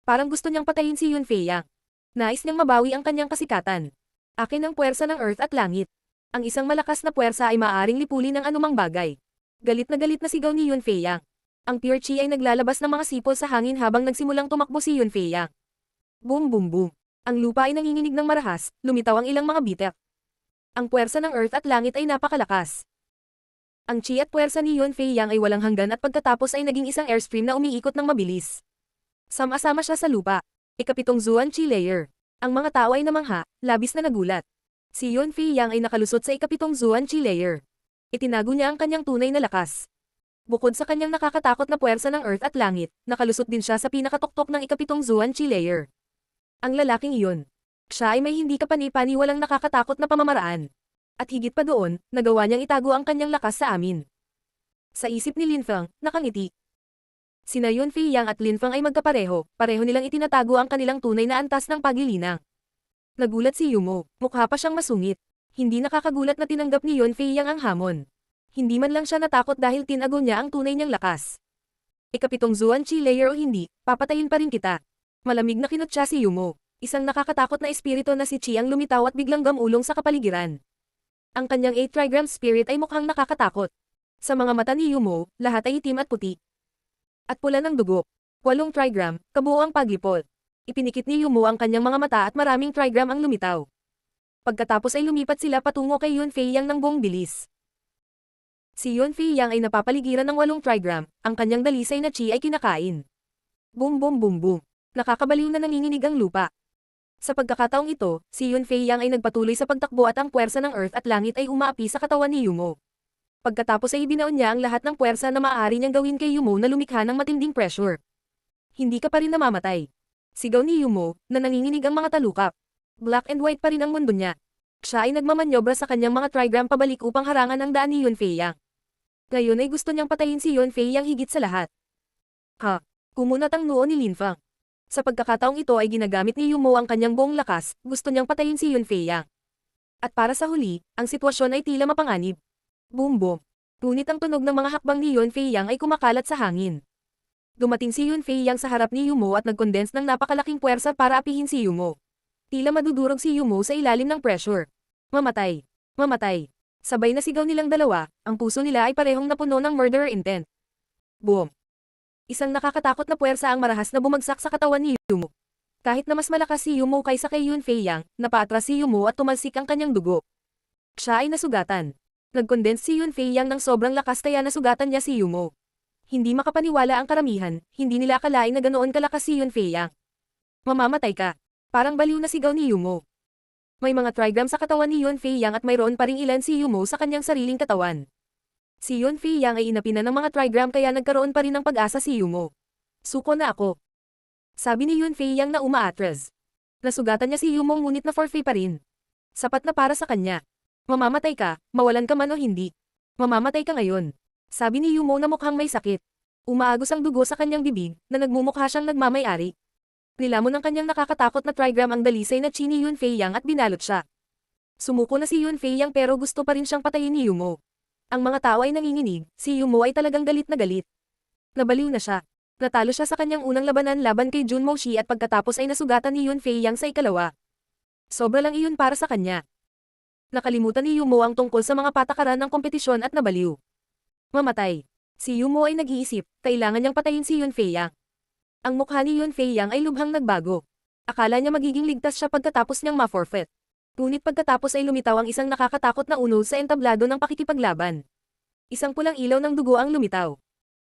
Parang gusto niyang patayin si Yun Fei Yang. Nais niyang mabawi ang kanyang kasikatan. Akin ang puwersa ng earth at langit. Ang isang malakas na puwersa ay maaaring lipulin ng anumang bagay. Galit na sigaw ni Yun Fei Yang. Ang pure chi ay naglalabas ng mga sipol sa hangin habang nagsimulang tumakbo si Yun Fei Yang. Boom boom boom. Ang lupa ay nanginginig ng marahas, lumitaw ang ilang mga bitak. Ang puwersa ng earth at langit ay napakalakas. Ang chi at puwersa ni Yun Fei Yang ay walang hanggan at pagkatapos ay naging isang airstream na umiikot ng mabilis. Sama-sama siya sa lupa. Ikapitong Zuan Chi Layer. Ang mga tao ay namangha, labis na nagulat. Si Yun Fei Yang ay nakalusot sa ikapitong Zuan Chi Layer. Itinago niya ang kanyang tunay na lakas. Bukod sa kanyang nakakatakot na puwersa ng earth at langit, nakalusot din siya sa pinakatoktok ng ikapitong Zuan Chi Layer. Ang lalaking iyon. Siya ay may hindi kapani-paniwalang nakakatakot na pamamaraan. At higit pa doon, nagawa niyang itago ang kanyang lakas sa amin. Sa isip ni Lin Feng, nakangiti. Sina Yun Fei Yang at Lin Feng ay magkapareho, pareho nilang itinatago ang kanilang tunay na antas ng pagilinang. Nagulat si Yumo, mukha pa siyang masungit. Hindi nakakagulat na tinanggap ni Yun Fei Yang ang hamon. Hindi man lang siya natakot dahil tinago niya ang tunay niyang lakas. Ikapitong Zuan Chi Layer o hindi, papatayin pa rin kita. Malamig na kinutya si Yumo. Isang nakakatakot na espiritu na si Chi ang lumitaw at biglang gamulong sa kapaligiran. Ang kanyang 8 trigram spirit ay mukhang nakakatakot. Sa mga mata ni Yumo, lahat ay itim at puti. At pula ng dugo. 8 trigram, kabuo ang paglipol. Ipinikit ni Yumo ang kanyang mga mata at maraming trigram ang lumitaw. Pagkatapos ay lumipat sila patungo kay Yunfei Yang ng buong bilis. Si Yunfei Yang ay napapaligiran ng 8 trigram, ang kanyang dalisay na chi ay kinakain. Boom boom boom boom. Nakakabaliw na nanginginig ang lupa. Sa pagkakataong ito, si Yunfei Yang ay nagpatuloy sa pagtakbo at ang puwersa ng earth at langit ay umaapi sa katawan ni Yumo. Pagkatapos ay ibinaon niya ang lahat ng puwersa na maaari niyang gawin kay Yumo na lumikha ng matinding pressure. Hindi ka pa rin namamatay. Sigaw ni Yumo, na nanginginig ang mga talukap. Black and white pa rin ang mundo niya. Siya ay nagmamanyobra sa kanyang mga trigram pabalik upang harangan ang daan ni Yunfei Yang. Ngayon ay gusto niyang patayin si Yunfei Yang higit sa lahat. Kumunat ang noo ni Linfang. Sa pagkakataong ito ay ginagamit ni Yumo ang kanyang buong lakas, gusto niyang patayin si Yunfei Yang. At para sa huli, ang sitwasyon ay tila mapanganib. Boom boom. Ngunit ang tunog ng mga hakbang ni Yunfei Yang ay kumakalat sa hangin. Dumating si Yunfei Yang sa harap ni Yumo at nag-condense ng napakalaking puwersa para apihin si Yumo. Tila madudurog si Yumo sa ilalim ng pressure. Mamatay. Mamatay. Sabay na sigaw nilang dalawa, ang puso nila ay parehong napuno ng murderer intent. Boom. Isang nakakatakot na puwersa ang marahas na bumagsak sa katawan ni Yumo. Kahit na mas malakas si Yumo kaysa kay Yunfei Yang, napaatras si Yumo at tumalsik ang kanyang dugo. Siya ay nasugatan. Nag-condense si Yunfei Yang ng sobrang lakas kaya nasugatan niya si Yumo. Hindi makapaniwala ang karamihan, hindi nila akalain na ganoon kalakas si Yunfei Yang. Mamamatay ka. Parang baliw na sigaw ni Yumo. May mga trigram sa katawan ni Yunfei Yang at mayroon pa ring ilan si Yumo sa kanyang sariling katawan. Si Yunfei Yang ay inapinan ng mga trigram kaya nagkaroon pa rin ng pag-asa si Yumo. Suko na ako. Sabi ni Yunfei Yang na umaatras. Nasugatan niya si Yumo ngunit na forfeit pa rin. Sapat na para sa kanya. Mamamatay ka, mawalan ka man o hindi. Mamamatay ka ngayon. Sabi ni Yumo na mukhang may sakit. Umaagos ang dugo sa kanyang bibig, na nagmumukha siyang nagmamay-ari. Nilamon ng kanyang nakakatakot na trigram ang dalisay na chi ni Yunfei Yang at binalot siya. Sumuko na si Yunfei Yang pero gusto pa rin siyang patayin ni Yumo. Ang mga tao ay nanginginig, si Yumo ay talagang galit na galit. Nabaliw na siya. Natalo siya sa kanyang unang labanan laban kay Junmo Shi at pagkatapos ay nasugatan ni Yunfei Yang sa ikalawa. Sobra lang iyon para sa kanya. Nakalimutan ni Yumo ang tungkol sa mga patakaran ng kompetisyon at nabaliw. Mamatay. Si Yumo ay nag-iisip, kailangan niyang patayin si Yunfei Yang. Ang mukha ni Yunfei Yang ay lubhang nagbago. Akala niya magiging ligtas siya pagkatapos niyang ma-forfeit. Ngunit pagkatapos ay lumitaw ang isang nakakatakot na uno sa entablado ng pakikipaglaban. Isang pulang ilaw ng dugo ang lumitaw.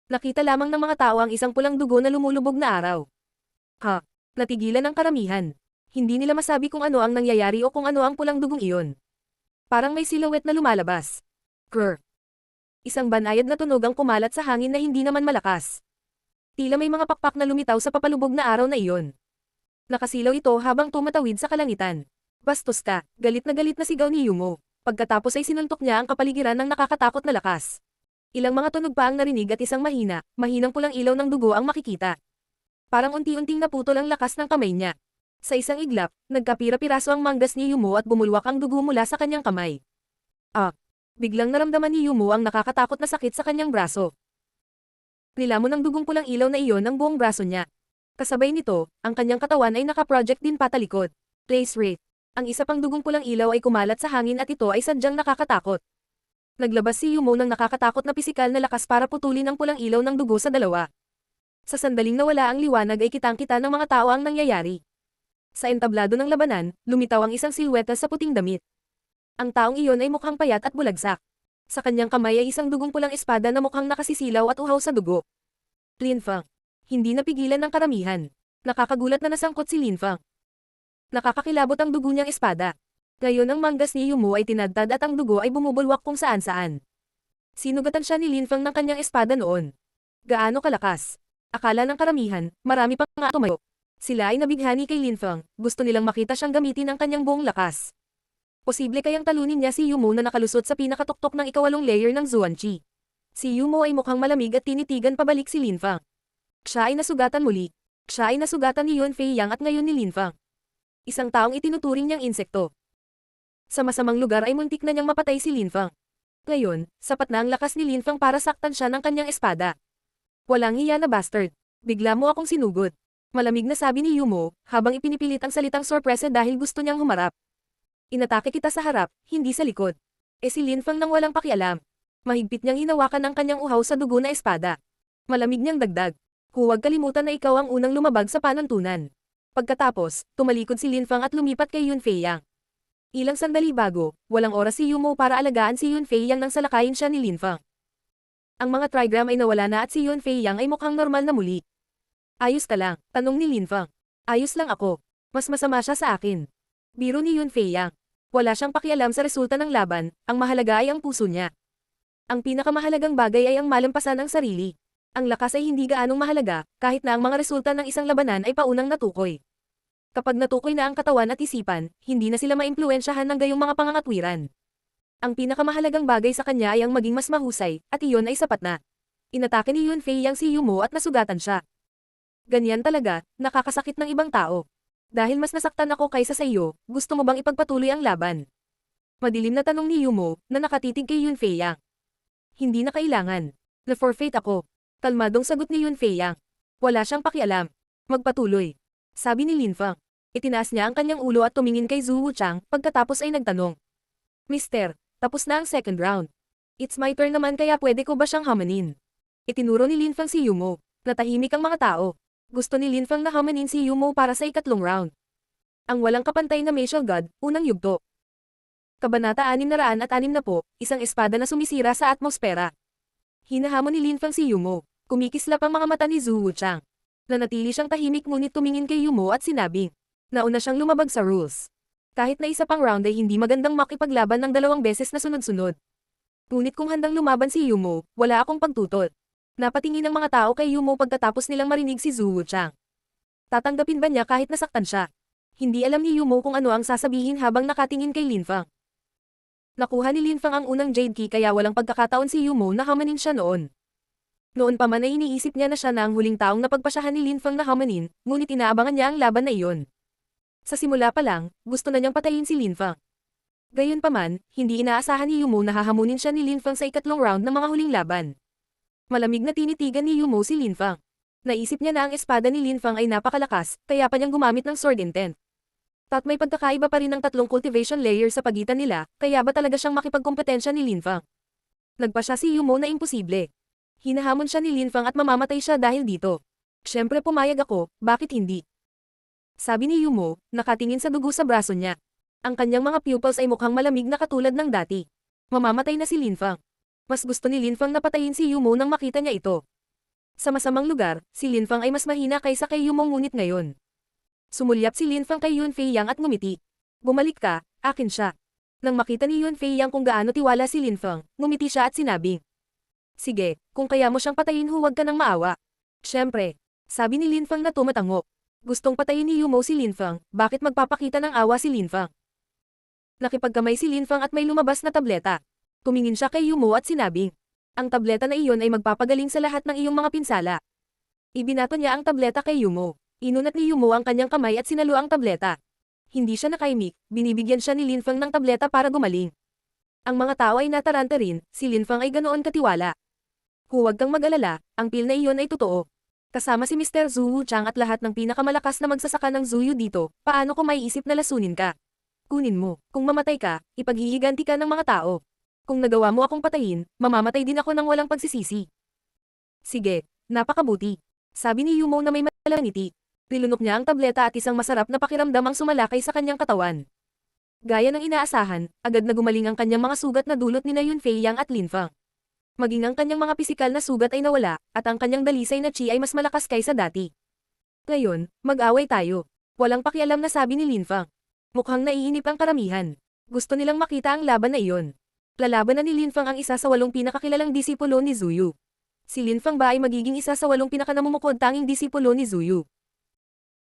Nakita lamang ng mga tao ang isang pulang dugo na lumulubog na araw. Natigilan ang karamihan. Hindi nila masabi kung ano ang nangyayari o kung ano ang pulang dugong iyon. Parang may silhouette na lumalabas. Grr. Isang banayad na tunog ang kumalat sa hangin na hindi naman malakas. Tila may mga pakpak na lumitaw sa papalubog na araw na iyon. Nakasilaw ito habang tumatawid sa kalangitan. Bastos ka, galit na sigaw ni Yumo. Pagkatapos ay sinuntok niya ang kapaligiran ng nakakatakot na lakas. Ilang mga tunog pa ang narinig at isang mahinang pulang ilaw ng dugo ang makikita. Parang unti-unting naputol ang lakas ng kamay niya. Sa isang iglap, nagkapira-piraso ang manggas ni Yumo at bumulwak ang dugo mula sa kanyang kamay. Biglang naramdaman ni Yumo ang nakakatakot na sakit sa kanyang braso. Nilamon ng dugong pulang ilaw na iyon ang buong braso niya. Kasabay nito, ang kanyang katawan ay nakaproject din patalikod. Place rate. Ang isa pang dugong pulang ilaw ay kumalat sa hangin at ito ay sadyang nakakatakot. Naglabas si Yumo ng nakakatakot na pisikal na lakas para putulin ang pulang ilaw ng dugo sa dalawa. Sa sandaling nawala ang liwanag ay kitang-kita ng mga tao ang nangyayari. Sa entablado ng labanan, lumitaw ang isang silweta sa puting damit. Ang taong iyon ay mukhang payat at bulagsak. Sa kanyang kamay ay isang dugong pulang espada na mukhang nakasisilaw at uhaw sa dugo. Linfang. Hindi napigilan ng karamihan. Nakakagulat na nasangkot si Linfang. Nakakakilabot ang dugo niyang espada. Ngayon ang manggas ni Yumo ay tinadtad at ang dugo ay bumubulwak kung saan-saan. Sinugatan siya ni Linfang ng kanyang espada noon. Gaano kalakas? Akala ng karamihan, marami pang nga tumayo. Sila ay nabighani kay Linfang, gusto nilang makita siyang gamitin ang kanyang buong lakas. Posible kayang talunin niya si Yumo na nakalusot sa pinakatuktok ng ikawalong layer ng Zuanqi. Si Yumo ay mukhang malamig at tinitigan pabalik si Linfang. Siya ay nasugatan muli. Siya ay nasugatan ni Yunfei Yang at ngayon ni Linfang. Isang taong itinuturing niyang insekto. Sa masamang lugar ay muntik na niyang mapatay si Linfang. Ngayon, sapat na ang lakas ni Linfang para saktan siya ng kanyang espada. Walang hiya na bastard. Bigla mo akong sinugod. Malamig na sabi ni Yumo, habang ipinipilit ang salitang sorpresa dahil gusto niyang humarap. Inatake kita sa harap, hindi sa likod. Si Linfang nang walang pakialam. Mahigpit niyang hinawakan ang kanyang uhaw sa dugo na espada. Malamig niyang dagdag. Huwag kalimutan na ikaw ang unang lumabag sa panuntunan. Pagkatapos, tumalikod si Lin Fang at lumipat kay Yun Fei Yang. Ilang sandali bago, walang oras si Yumo para alagaan si Yun Fei Yang nang salakayin siya ni Lin Fang. Ang mga trigram ay nawala na at si Yun Fei Yang ay mukhang normal na muli. Ayos ka lang, tanong ni Lin Fang. Ayos lang ako. Mas masama siya sa akin. Biro ni Yun Fei Yang. Wala siyang pakialam sa resulta ng laban, ang mahalaga ay ang puso niya. Ang pinakamahalagang bagay ay ang malampasan ng sarili. Ang lakas ay hindi gaanong mahalaga, kahit na ang mga resulta ng isang labanan ay paunang natukoy. Kapag natukoy na ang katawan at isipan, hindi na sila maimpluwensyahan ng gayong mga pangangatwiran. Ang pinakamahalagang bagay sa kanya ay ang maging mas mahusay, at iyon ay sapat na. Inatake ni Yun Fei Yang si Yumo at nasugatan siya. Ganyan talaga, nakakasakit ng ibang tao. Dahil mas nasaktan ako kaysa sa iyo, gusto mo bang ipagpatuloy ang laban? Madilim na tanong ni Yumo, na nakatitig kay Yun Fei Yang. Hindi na kailangan. Na-forfeit ako. Kalmadong sagot ni Yun Fei Yang. Wala siyang pakialam. Magpatuloy. Sabi ni Lin Fang. Itinaas niya ang kanyang ulo at tumingin kay Zhu Wuchang, pagkatapos ay nagtanong. Mister, tapos na ang second round. It's my turn naman kaya pwede ko ba siyang hamanin? Itinuro ni Lin Fang si Yumo. Natahimik ang mga tao. Gusto ni Lin Fang na hamanin si Yumo para sa ikatlong round. Ang walang kapantay na martial god, unang yugto. Kabanata 660, isang espada na sumisira sa atmosfera. Hinahamon ni Lin Fang si Yumo. Kumikislap ang mga mata ni Zhu Wuchang. Nanatili siyang tahimik ngunit tumingin kay Yumo at sinabing, nauna siyang lumabag sa rules. Kahit na isa pang round ay hindi magandang makipaglaban ng 2 beses na sunod-sunod. Ngunit kung handang lumaban si Yumo, wala akong pagtutol. Napatingin ang mga tao kay Yumo pagkatapos nilang marinig si Zhu Wuchang. Tatanggapin ba niya kahit nasaktan siya? Hindi alam ni Yumo kung ano ang sasabihin habang nakatingin kay Lin Fang. Nakuha ni Lin Fang ang unang Jade Key kaya walang pagkakataon si Yumo na hamanin siya noon. Noon pa man ay iniisip niya na siya na ang huling taong napagpasyahan ni Lin Fang na hamanin, ngunit inaabangan niya ang laban na iyon. Sa simula pa lang, gusto na niyang patayin si Lin Fang. Gayunpaman, hindi inaasahan ni Yumo na hahamunin siya ni Lin Fang sa ikatlong round ng mga huling laban. Malamig na tinitigan ni Yumo si Lin Fang. Naisip niya na ang espada ni Lin Fang ay napakalakas, kaya pa niyang gumamit ng sword intent. At may pagkakaiba pa rin ng 3 cultivation layer sa pagitan nila, kaya ba talaga siyang makipagkompetensya ni Lin Fang? Nagpa siya si Yumo na imposible. Hinahamon siya ni Lin Fang at mamamatay siya dahil dito. Siyempre pumayag ako, bakit hindi? Sabi ni Yumo, nakatingin sa dugo sa braso niya. Ang kanyang mga pupils ay mukhang malamig na katulad ng dati. Mamamatay na si Lin Fang. Mas gusto ni Lin Fang na patayin si Yumo nang makita niya ito. Sa masamang lugar, si Lin Fang ay mas mahina kaysa kay Yumo ngunit ngayon. Sumulyap si Lin Fang kay Yun Fei Yang at ngumiti. Bumalik ka, akin siya. Nang makita ni Yun Fei Yang kung gaano tiwala si Lin Fang, ngumiti siya at sinabing, sige, kung kaya mo siyang patayin huwag ka nang maawa. Siyempre, sabi ni Lin Fang na tumatango. Gustong patayin ni Yumo si Lin Fang, bakit magpapakita ng awa si Lin Fang? Nakipagkamay si Lin Fang at may lumabas na tableta. Tumingin siya kay Yumo at sinabing, ang tableta na iyon ay magpapagaling sa lahat ng iyong mga pinsala. Ibinato niya ang tableta kay Yumo. Inunat ni Yumo ang kanyang kamay at sinalo ang tableta. Hindi siya nakaimik, binibigyan siya ni Lin Fang ng tableta para gumaling. Ang mga tao ay nataranta rin, si Lin Fang ay ganoon katiwala. Huwag kang mag-alala, ang pil na iyon ay totoo. Kasama si Mr. Zhu Wuchang at lahat ng pinakamalakas na magsasaka ng Zuyu dito, paano kung maiisip na lasunin ka? Kunin mo, kung mamatay ka, ipaghihiganti ka ng mga tao. Kung nagawa mo akong patayin, mamamatay din ako ng walang pagsisisi. Sige, napakabuti. Sabi ni Yumo na may malangiti. Nilunok niya ang tableta at isang masarap na pakiramdam ang sumalakay sa kanyang katawan. Gaya ng inaasahan, agad na gumaling ang kanyang mga sugat na dulot ni Yun Fei Yang at Lin Fang. Maging ang kanyang mga pisikal na sugat ay nawala, at ang kanyang dalisay na chi ay mas malakas kaysa dati. Ngayon, mag-away tayo. Walang pakialam na sabi ni Lin Fang. Mukhang naiinip ang karamihan. Gusto nilang makita ang laban na iyon. Lalaban na ni Lin Fang ang isa sa 8 pinakakilalang disipulo ni Zuyu. Si Lin Fang ba ay magiging isa sa 8 pinakanamumukod tanging disipulo ni Zuyu?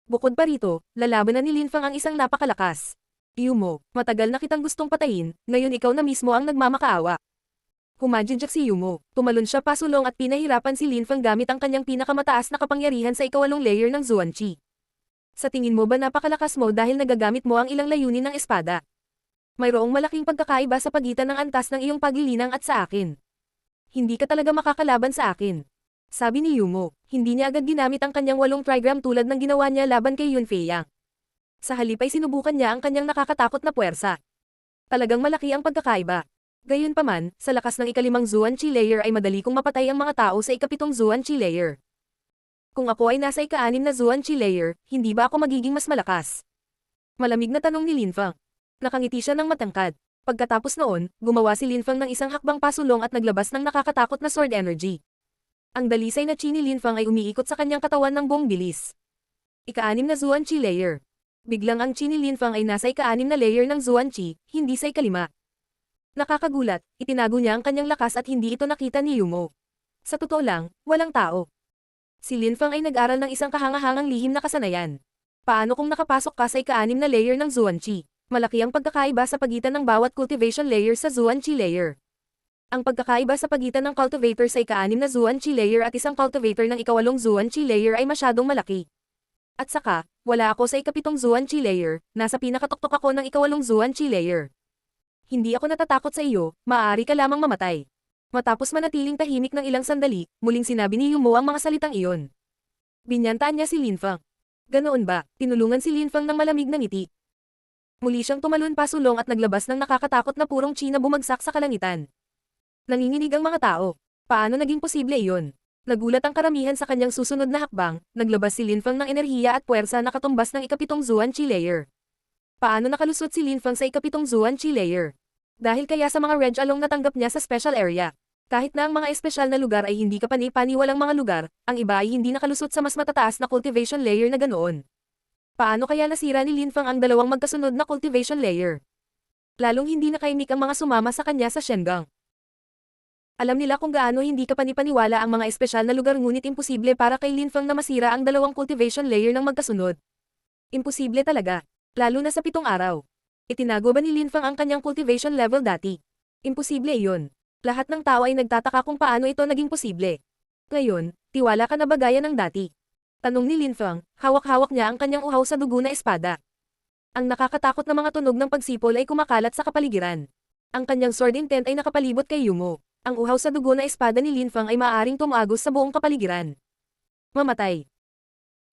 Bukod pa rito, lalaban na ni Lin Fang ang isang napakalakas. Yumo, matagal na kitang gustong patayin, ngayon ikaw na mismo ang nagmamakaawa. Humajijak si Yumo, tumalon siya pasulong at pinahirapan si Lin Fang gamit ang kanyang pinakamataas na kapangyarihan sa ika-8 layer ng Zuanqi. Sa tingin mo ba napakalakas mo dahil nagagamit mo ang ilang layunin ng espada? Mayroong malaking pagkakaiba sa pagitan ng antas ng iyong pagilinang at sa akin. Hindi ka talaga makakalaban sa akin. Sabi ni Yumo, hindi niya agad ginamit ang kanyang 8 trigram tulad ng ginawa niya laban kay Yun Fei Yang. Sa halip ay sinubukan niya ang kanyang nakakatakot na puwersa. Talagang malaki ang pagkakaiba. Gayunpaman, sa lakas ng ika-5 Zuanqi layer ay madali kong mapatay ang mga tao sa ika-7 Zuanqi layer. Kung ako ay nasa ika-6 na Zuan Qi layer, hindi ba ako magiging mas malakas? Malamig na tanong ni Lin Feng. Nakangiti siya ng matangkad. Pagkatapos noon, gumawa si Lin Feng ng isang hakbang pasulong at naglabas ng nakakatakot na sword energy. Ang dalisay na chi ni Lin Feng ay umiikot sa kanyang katawan ng buong bilis. Ika-6 na Zuan Qi layer. Biglang ang chi ni Lin Feng ay nasa ika-6 na layer ng Zuan Qi, hindi sa ika-5. Nakakagulat, itinago niya ang kanyang lakas at hindi ito nakita ni Yumo. Sa totoo lang, walang tao. Si Lin Feng ay nag-aral ng isang kahangahangang lihim na kasanayan. Paano kung nakapasok ka sa ika-6 na layer ng Zuan Qi? Malaki ang pagkakaiba sa pagitan ng bawat cultivation layer sa Zuan Qi layer. Ang pagkakaiba sa pagitan ng cultivator sa ika-6 na Zuan Qi layer at isang cultivator ng ika-8 Zuan Qi layer ay masyadong malaki. At saka, wala ako sa ika-7 Zuan Qi layer, nasa pinakatuktok ako ng ika-8 Zuan Qi layer. Hindi ako natatakot sa iyo, maaari ka lamang mamatay. Matapos manatiling tahimik ng ilang sandali, muling sinabi ni Yumo ang mga salitang iyon. Binyantaan niya si Lin Feng. Ganoon ba, tinulungan si Lin Feng ng malamig na ngiti. Muli siyang tumalon pasulong at naglabas ng nakakatakot na purong chi na bumagsak sa kalangitan. Nanginginig ang mga tao. Paano naging posible iyon? Nagulat ang karamihan sa kanyang susunod na hakbang, naglabas si Lin Feng ng enerhiya at puwersa na katumbas ng ika-7 Zuan Qi layer. Paano nakalusot si Lin Feng sa ika-7 Zuan Qi layer? Dahil kaya sa mga Red Along natanggap niya sa special area. Kahit na ang mga espesyal na lugar ay hindi kapani-paniwalang mga lugar, ang iba ay hindi nakalusot sa mas matataas na cultivation layer na ganoon. Paano kaya nasira ni Lin Feng ang dalawang magkasunod na cultivation layer? Lalong hindi nakaimik ang mga sumama sa kanya sa Shengang. Alam nila kung gaano hindi kapani-paniwala ang mga espesyal na lugar ngunit imposible para kay Lin Feng na masira ang dalawang cultivation layer ng magkasunod. Imposible talaga. Lalo na sa 7 araw. Itinago ba ni Lin Feng ang kanyang cultivation level dati? Imposible iyon. Lahat ng tao ay nagtataka kung paano ito naging posible. Ngayon, tiwala ka na ba gaya ng dati? Tanong ni Lin Feng, hawak-hawak niya ang kanyang uhaw sa dugo na espada. Ang nakakatakot na mga tunog ng pagsipol ay kumakalat sa kapaligiran. Ang kanyang sword intent ay nakapalibot kay Yumo. Ang uhaw sa dugo na espada ni Lin Feng ay maaaring tumagos sa buong kapaligiran. Mamatay.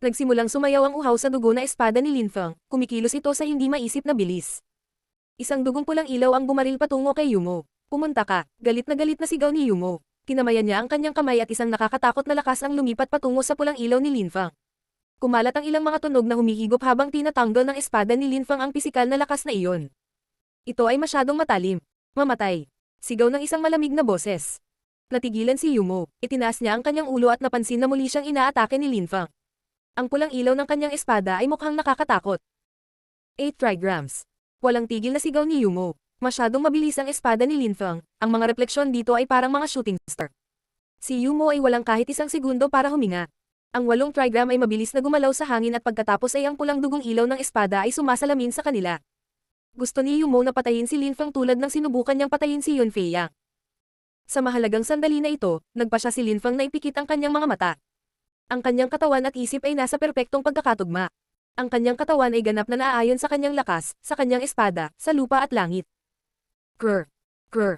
Nagsimulang sumayaw ang uhaw sa dugo na espada ni Lin Feng, kumikilos ito sa hindi maisip na bilis. Isang dugong pulang ilaw ang bumaril patungo kay Yumo. Pumunta ka, galit na sigaw ni Yumo. Kinamayan niya ang kanyang kamay at isang nakakatakot na lakas ang lumipat patungo sa pulang ilaw ni Lin Feng. Kumalat ang ilang mga tunog na humihigop habang tinatanggal ng espada ni Lin Feng ang pisikal na lakas na iyon. Ito ay masyadong matalim. Mamatay. Sigaw ng isang malamig na boses. Natigilan si Yumo, itinaas niya ang kanyang ulo at napansin na muli siyang inaatake ni Lin Feng. Ang pulang ilaw ng kanyang espada ay mukhang nakakatakot. 8 trigrams. Walang tigil na sigaw ni Yumo. Masyadong mabilis ang espada ni Lin Feng, ang mga refleksyon dito ay parang mga shooting star. Si Yumo ay walang kahit isang segundo para huminga. Ang 8 trigram ay mabilis na gumalaw sa hangin at pagkatapos ay ang pulang dugong ilaw ng espada ay sumasalamin sa kanila. Gusto ni Yumo na patayin si Lin Feng tulad ng sinubukan niyang patayin si Yun Feiyang. Sa mahalagang sandali na ito, nagpa siya si Lin Feng na ipikit ang kanyang mga mata. Ang kanyang katawan at isip ay nasa perpektong pagkakatugma. Ang kanyang katawan ay ganap na naaayon sa kanyang lakas, sa kanyang espada, sa lupa at langit. Krr. Krr.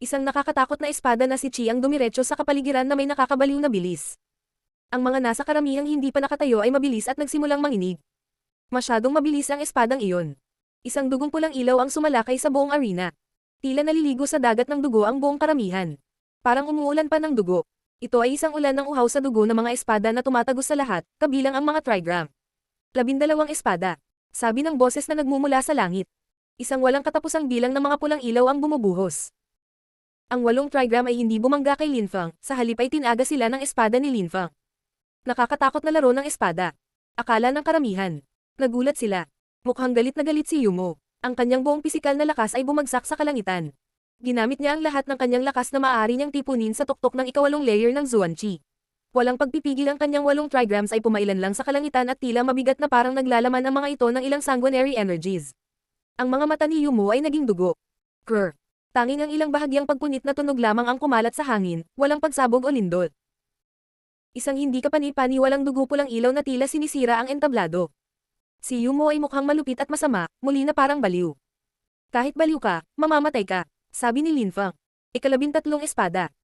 Isang nakakatakot na espada na si Chi ang dumiretso sa kapaligiran na may nakakabaliw na bilis. Ang mga nasa karamihang hindi pa nakatayo ay mabilis at nagsimulang manginig. Masyadong mabilis ang espadang iyon. Isang dugong pulang ilaw ang sumalakay sa buong arena. Tila naliligo sa dagat ng dugo ang buong karamihan. Parang umuulan pa ng dugo. Ito ay isang ulan ng uhaw sa dugo ng mga espada na tumatagos sa lahat, kabilang ang mga trigram. 12 espada. Sabi ng boses na nagmumula sa langit. Isang walang katapusang bilang ng mga pulang ilaw ang bumubuhos. Ang 8 trigram ay hindi bumangga kay Lin Feng, sa halip ay tinaga sila ng espada ni Lin Feng. Nakakatakot na laro ng espada. Akala ng karamihan. Nagulat sila. Mukhang galit na galit si Yumo. Ang kanyang buong pisikal na lakas ay bumagsak sa kalangitan. Ginamit niya ang lahat ng kanyang lakas na maaari niyang tipunin sa tuktok ng ika-8 layer ng Zuan Qi. Walang pagpipigil ang kanyang 8 trigrams ay pumailan lang sa kalangitan at tila mabigat na parang naglalaman ang mga ito ng ilang sanguinary energies. Ang mga mata ni Yumo ay naging dugo. Krr. Tanging ang ilang bahagyang pagpunit na tunog lamang ang kumalat sa hangin, walang pagsabog o lindol. Isang hindi kapani-paniwalang dugo pulang ilaw na tila sinisira ang entablado. Si Yumo ay mukhang malupit at masama, muli na parang baliw. Kahit baliw ka, mamamatay ka, sabi ni Lin Feng. Ika-13 espada.